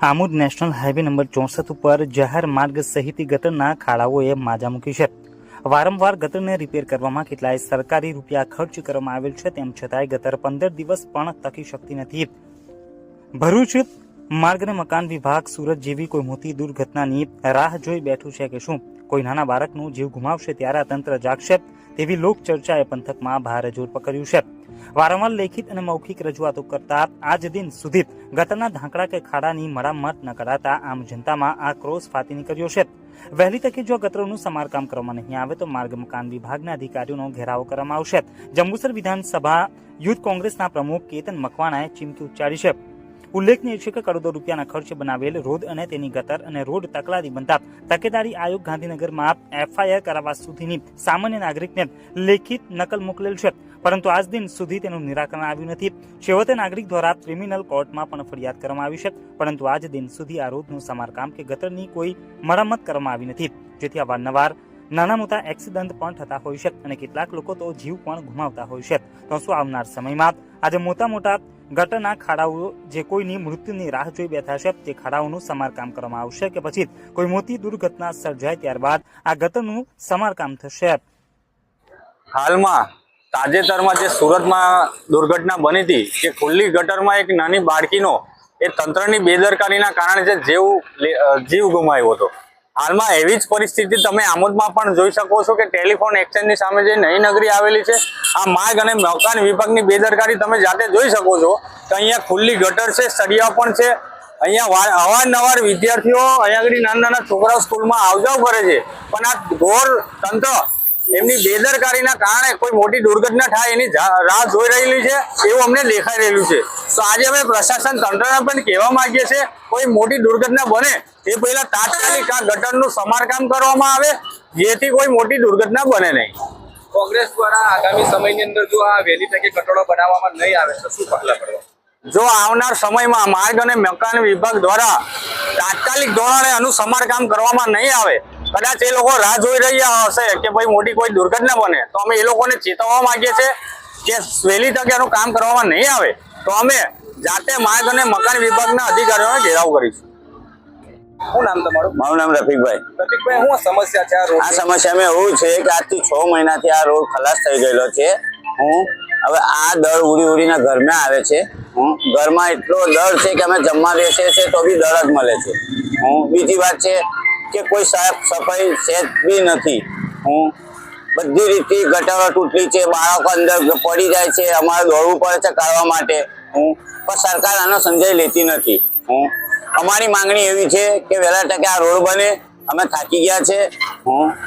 Amod national highway number 64 ઉપર જાહેર માર્ગ સહિત ગટરના ખાડાઓએ માજા મૂકી છે। વારંવાર ગટરને રિપેર કરવામાં કેટલાય સરકારી રૂપિયા ખર્ચ કરવામાં આવેલ છે, તેમ છતાંય ગટર 15 દિવસ પણ ટકી શકતી નથી। ભરૂચ માર્ગ અને મકાન વિભાગ સુરત જેવી કોઈ મોટી દુર્ઘટનાની રાહ જોઈ બેઠું છે કે શું? કોઈ નાના બાળકનો જીવ ગુમાવશે ત્યારે આ તંત્ર જાગશે તેવી લોક ચર્ચાએ પંથકમાં ભારે જોર પકડ્યું છે। વારંવાર લેખિત અને મૌખિક રજૂઆતો કરતા આજ દિન સુધી ગટરના ઢાંકડા કે ખાડાની મરામત ન કરાતા આમ જનતામાં આક્રોશ ફાટી નીકળ્યો છે। વહેલી તકે જો ગટરોનું સમારકામ કરવામાં નહીં આવે તો માર્ગ મકાન વિભાગના અધિકારીઓનો ઘેરાવો કરવામાં આવશે। જંબુસર વિધાનસભા યુથ કોંગ્રેસના પ્રમુખ કેતન મકવાણાએ ચીમકી ઉચ્ચારી છે। ઉલ્લેખનીય છે કે કરોડો રૂપિયાના ખર્ચે બનાવેલ રોડ અને તેની ગટર અને રોડ તકરારી બનતા તકેદારી આયોગ ગાંધીનગરમાં એફઆઈઆર કરાવવા સુધીની સામાન્ય નાગરિકને લેખિત નકલ મોકલેલ છે, પરંતુ આજ દિન સુધી તેનું નિરાકરણ આવ્યું નથી। છેવટે નાગરિક દ્વારા ક્રિમિનલ કોર્ટમાં પણ ફરિયાદ કરવામાં આવી છે, પરંતુ આજ દિન સુધી આ રોડનું સમારકામ કે ગટરની કોઈ મરામત કરવામાં આવી નથી, જેથી અવારનવાર નાના મોટા એક્સિડન્ટ પણ થતા હોય છે અને કેટલાક લોકો તો જીવ પણ ગુમાવતા હોય છે। તો શું આવનાર સમયમાં આજે મોટા ગટરના ખાડાઓ જે કોઈની મૃત્યુની રાહ જોઈ બેઠા છે તે ખાડાઓનું સમારકામ કરવામાં આવશે કે પછી કોઈ મોટી દુર્ઘટના સર્જાય ત્યારબાદ આ ગટરનું સમારકામ થશે? હાલમાં તાજેતરમાં જે સુરતમાં દુર્ઘટના બની હતી કે ખુલ્લી ગટરમાં એક નાની બાળકીનો એ તંત્રની બેદરકારીના કારણે જીવ ગુમાવ્યો હતો। હાલમાં એવી જ પરિસ્થિતિ તમે આમોદમાં પણ જોઈ શકો છો કે ટેલિફોન એક્સચેન્જની સામે જે નઈ નગરી આવેલી છે, આ માર્ગ અને મકાન વિભાગની બેદરકારી તમે જાતે જોઈ શકો છો કે અહીંયા ખુલ્લી ગટર છે, સળિયા પણ છે। અહીંયા અવારનવાર વિદ્યાર્થીઓ અહીંયા આગળ નાના છોકરાઓ સ્કૂલમાં આવજાવ કરે છે, પણ આ ઘોર તંત્ર એમની બેદરકારીના કારણે કોઈ મોટી દુર્ઘટના થાય એની રાહ જોઈ રહેલી છે એવું અમને દેખાઈ રહેલું છે। તો આજે અમે પ્રશાસન તંત્રને પણ કહેવા માંગીએ છીએ કોઈ મોટી દુર્ઘટના બને એ પહેલા તાત્કાલિક આ ગટરનું સમારકામ કરવામાં આવે, જેથી કોઈ મોટી દુર્ઘટના બને નહીં। કોંગ્રેસ દ્વારા આગામી સમયની અંદર જો આ વહેલી તકે ગટરો બનાવવામાં નહીં આવે તો શું પગલાં ભરવા? જો આવનાર સમયમાં માર્ગ અને મકાન વિભાગ દ્વારા તાત્કાલિક ધોરણે આનું સમારકામ કરવામાં નહીં આવે, કદાચ એ લોકો રાહ જોઈ રહ્યા હશે કે ભાઈ મોટી કોઈ દુર્ઘટના બને, તો અમે એ લોકોને ચેતવવા માંગીએ છીએ કે વહેલી તકે આનું કામ કરવામાં નહીં આવે તો અમે જાતે માર્ગ અને મકાન વિભાગના અધિકારીઓને ઘેરાવ કરીશું। શું નામ તમારું? મારું નામ રફીકભાઈ। રફીકભાઈ, શું સમસ્યા છે આ રોડ? આ સમસ્યામાં એવું છે કે આજથી 6 મહિનાથી આ રોડ ખલાસ થઈ ગયેલો છે। હવે આ દર ઉડીને ઘરમાં આવે છે। ઘરમાં એટલો ડર છે કે અમે જમવા બેસીએ છીએ તો બી ડર જ મળે છે। બીજી વાત છે કે કોઈ સાફ સફાઈ સેજ બી નથી। બધી રીતે ગટરો તૂટલી છે, બાળકો અંદર પડી જાય છે, અમારે દોડવું પડે છે કાઢવા માટે, પણ સરકાર આનો સંજય લેતી નથી। અમારી માંગણી એવી છે કે વહેલા તકે આ રોડ બને। અમે થાકી ગયા છે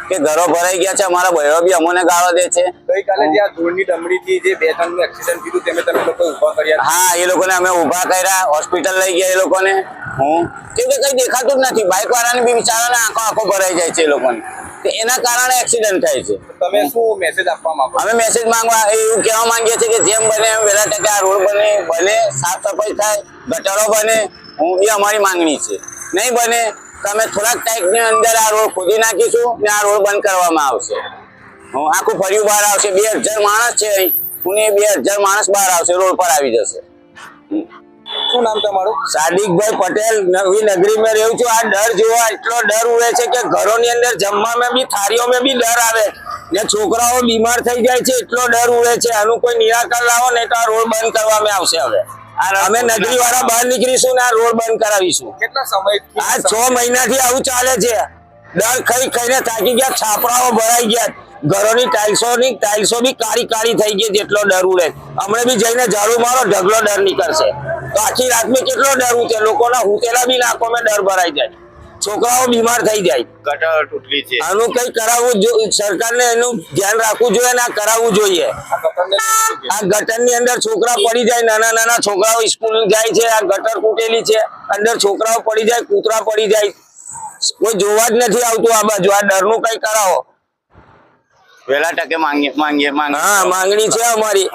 કે ઘરો ભરાઈ ગયા છે, અમારા બહેરો બી અમને ગાળો દે છે। ગઈકાલે જે આ ધૂળની ડમરીથી જે 2 જણનું એક્સિડન્ટ થયું તમે લોકો ઊભા કર્યા? હા, એ લોકોને અમે ઊભા કર્યા, હોસ્પિટલ લઈ ગયા એ લોકોને। કેમ કે કઈ દેખાતું જ નથી, બાઇક વાળાને બી બિચારાને આંખો ભરાઈ જાય છે એ લોકોને, એના કારણે એક્સિડન્ટ થાય છે। તમે શું મેસેજ આપવા માંગો? અમે મેસેજ માંગવા એવું કહેવા માંગીએ છીએ કે જેમ બને એમ વહેલા તકે આ રોડ બને, સાફ સફાઈ થાય, ગટરો બને, એ અમારી માંગણી છે। નહીં બને તો અમે થોડાક ટાઈમની અંદર આ રોડ ખોદી નાખીશું ને આ રોડ બંધ કરવામાં આવશે। આખું ફર્યું બહાર આવશે, 2000 માણસ છે અહીં, 2000 માણસ બહાર આવશે, રોડ પર આવી જશે। શું નામ તમારું? સાદિકભાઈ પટેલ, નવી નગરીમાં રહું છું। આ ડર જોવા એટલો ડર ઉડે છે કે ઘરોની અંદર જમવામાં બી થાળીઓમાં બી ડર આવે ને છોકરાઓ બીમાર થઈ જાય છે, એટલો ડર ઉડે છે। આનું કોઈ નિરાકરણ લાવો ને તો આ રોડ બંધ કરવામાં આવશે। હવે અમે નગરી વાળા બહાર નીકળીશું ને આ રોડ બંધ કરાવીશું। કેટલા સમયથી? આ 6 મહિનાથી આવું ચાલે છે। ડર ખાઈને થાકી ગયા, છાપરાઓ ભરાઈ ગયા, ઘરોની ટાઇલ્સો બી કાળી થઈ ગઈ, જેટલો ડર ઉડે। હમણાં બી જઈને ઝાડુ મારો, ઢગલો ડર નીકળશે। તો આખી રાતમાં કેટલો ડર ઉઠે, લોકોના હુંતેલા બી નાકોમાં ડર ભરાઈ જાય, છોકરાઓ બીમાર થઈ જાય। ગટર તૂટલી છે, આનું કઈ કરાવવું જોઈએ, સરકારને એનું ધ્યાન રાખવું જોઈએ ને આ કરાવવું જોઈએ। આ ગટરની અંદર છોકરા પડી જાય, નાના છોકરાઓ સ્કૂલ જાય છે, આ ગટર તૂટેલી છે, અંદર છોકરાઓ પડી જાય, કૂતરા પડી જાય, કોઈ જોવા જ નથી આવતું આ બાજુ। આ ડરનું કઈ કરાવો, વહેલા તકે માંગણી માંગણી છે અમારી।